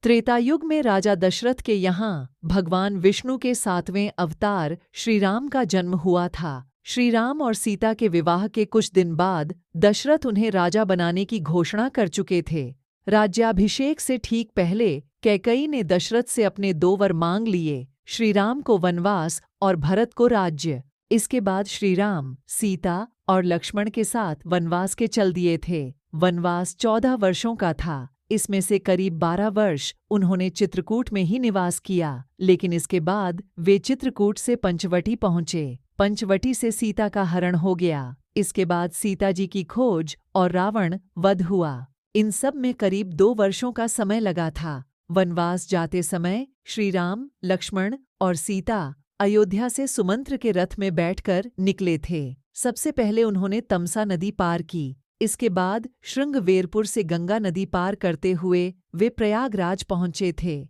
त्रेतायुग में राजा दशरथ के यहाँ भगवान विष्णु के 7वें अवतार श्री राम का जन्म हुआ था। श्री राम और सीता के विवाह के कुछ दिन बाद दशरथ उन्हें राजा बनाने की घोषणा कर चुके थे। राज्याभिषेक से ठीक पहले कैकेयी ने दशरथ से अपने 2 वर मांग लिए, श्री राम को वनवास और भरत को राज्य। इसके बाद श्री राम, सीता और लक्ष्मण के साथ वनवास के चल दिए थे। वनवास 14 वर्षों का था। इसमें से करीब 12 वर्ष उन्होंने चित्रकूट में ही निवास किया, लेकिन इसके बाद वे चित्रकूट से पंचवटी पहुँचे। पंचवटी से सीता का हरण हो गया। इसके बाद सीता जी की खोज और रावण वध हुआ। इन सब में करीब 2 वर्षों का समय लगा था। वनवास जाते समय श्री राम, लक्ष्मण और सीता अयोध्या से सुमंत्र के रथ में बैठकर निकले थे। सबसे पहले उन्होंने तमसा नदी पार की। इसके बाद श्रृंगवेरपुर से गंगा नदी पार करते हुए वे प्रयागराज पहुँचे थे।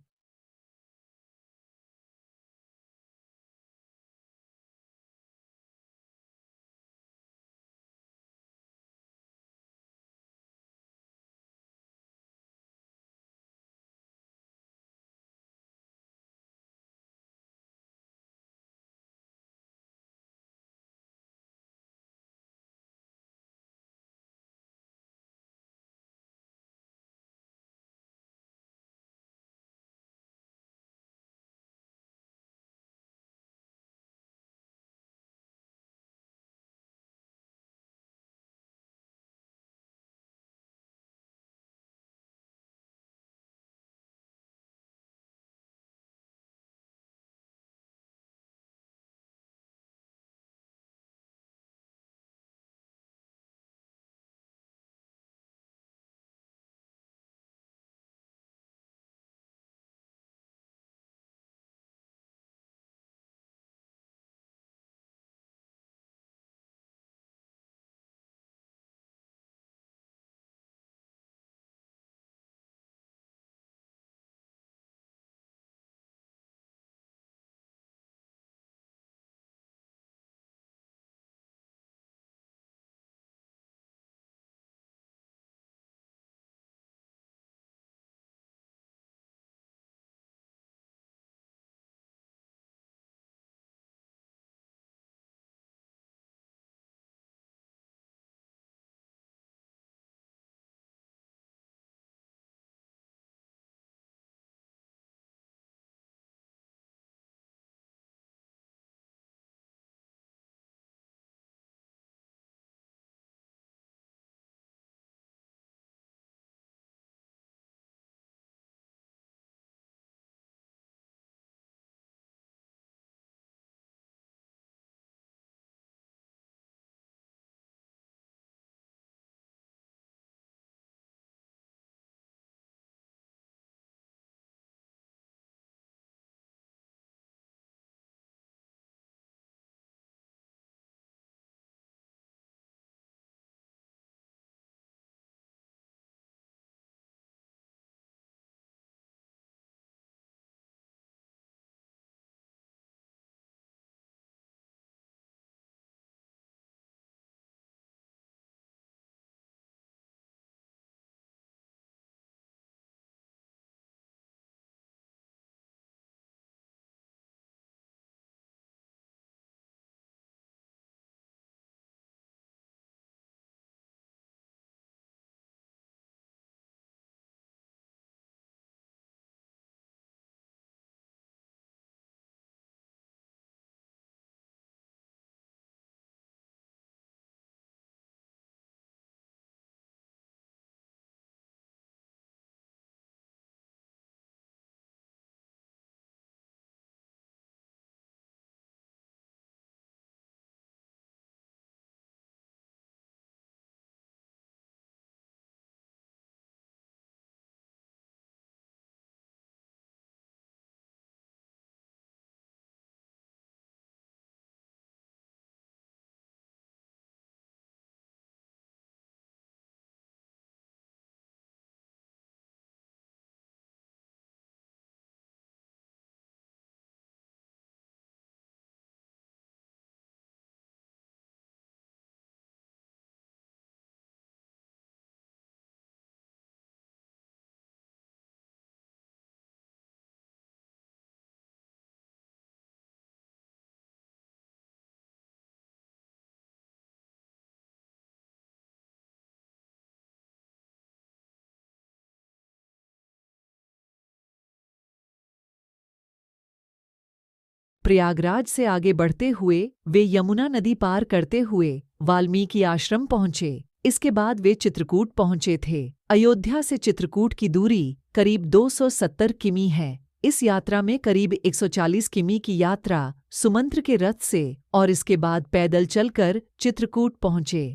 प्रयागराज से आगे बढ़ते हुए वे यमुना नदी पार करते हुए वाल्मीकि आश्रम पहुँचे। इसके बाद वे चित्रकूट पहुँचे थे। अयोध्या से चित्रकूट की दूरी करीब 270 किमी है। इस यात्रा में करीब 140 किमी की यात्रा सुमंत्र के रथ से और इसके बाद पैदल चलकर चित्रकूट पहुँचे।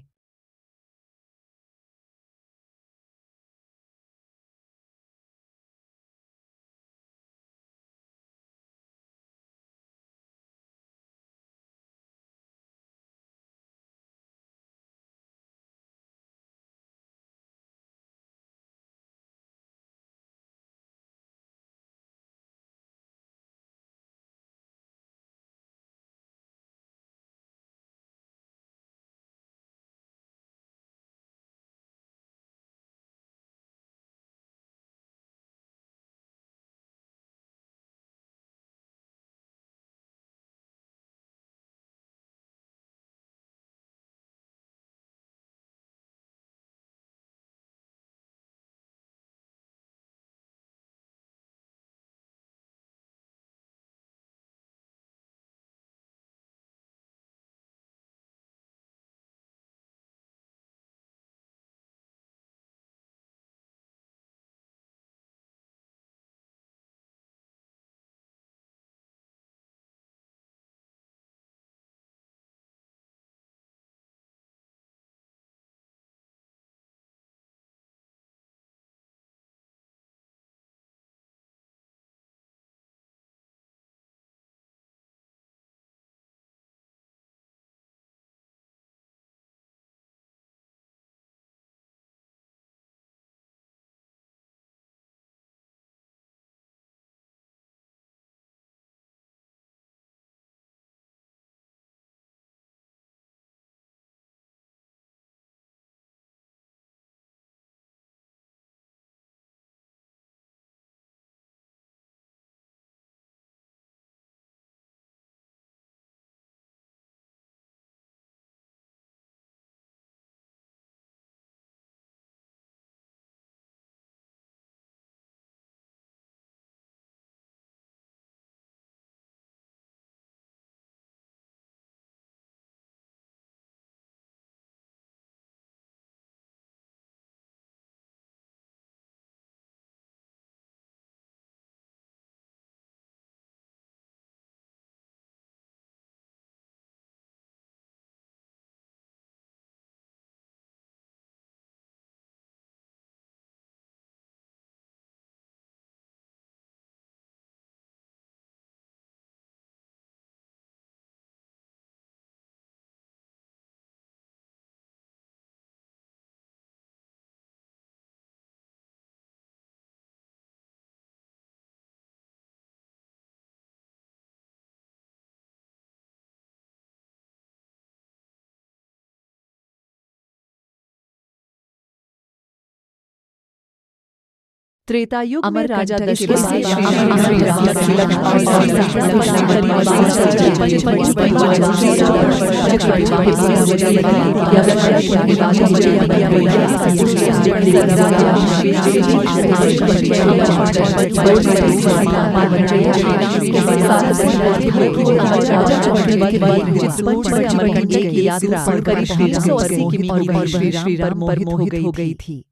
त्रेतायुग में राजा दशरथ से श्री राम पर मोहित हो गई थी।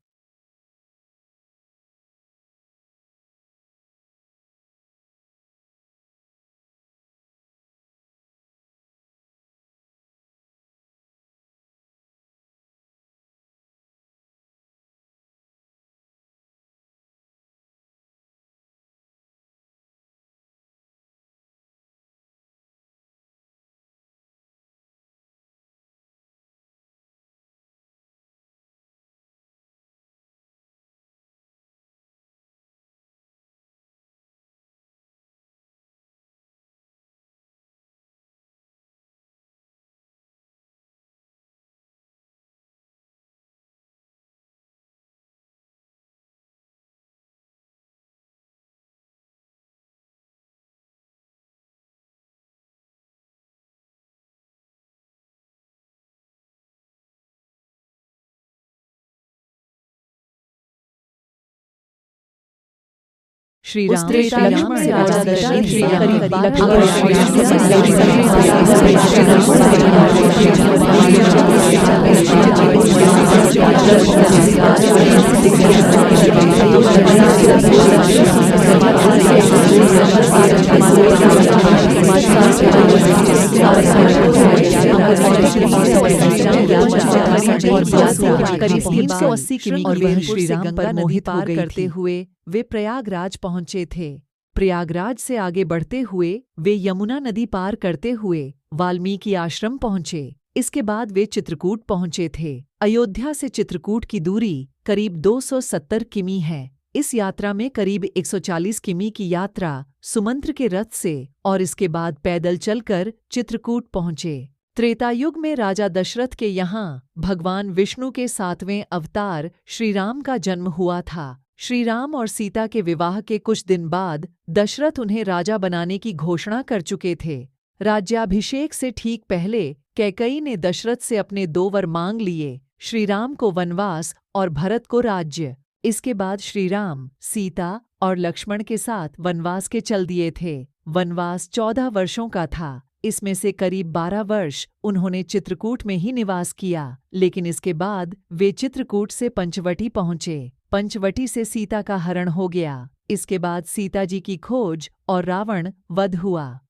श्री उस राम त्रेता युग लक्ष्मण में राजा राजा दशरथ दशरथ के के करीब करीब 380 किमी और वह श्री राम पर नदी पार करते हुए वे प्रयागराज पहुंचे थे। प्रयागराज से आगे बढ़ते हुए वे यमुना नदी पार करते हुए वाल्मीकि आश्रम पहुंचे। इसके बाद वे चित्रकूट पहुंचे थे। अयोध्या से चित्रकूट की दूरी करीब 270 किमी है। इस यात्रा में करीब 140 किमी की यात्रा सुमंत्र के रथ से और इसके बाद पैदल चलकर चित्रकूट पहुंचे। त्रेता युग में राजा दशरथ के यहाँ भगवान विष्णु के 7वें अवतार श्री राम का जन्म हुआ था। श्री राम और सीता के विवाह के कुछ दिन बाद दशरथ उन्हें राजा बनाने की घोषणा कर चुके थे। राज्याभिषेक से ठीक पहले कैकेयी ने दशरथ से अपने 2 वर मांग लिए, श्री राम को वनवास और भरत को राज्य। इसके बाद श्री राम, सीता और लक्ष्मण के साथ वनवास के चल दिए थे। वनवास 14 वर्षों का था। इसमें से करीब 12 वर्ष उन्होंने चित्रकूट में ही निवास किया, लेकिन इसके बाद वे चित्रकूट से पंचवटी पहुंचे। पंचवटी से सीता का हरण हो गया। इसके बाद सीता जी की खोज और रावण वध हुआ।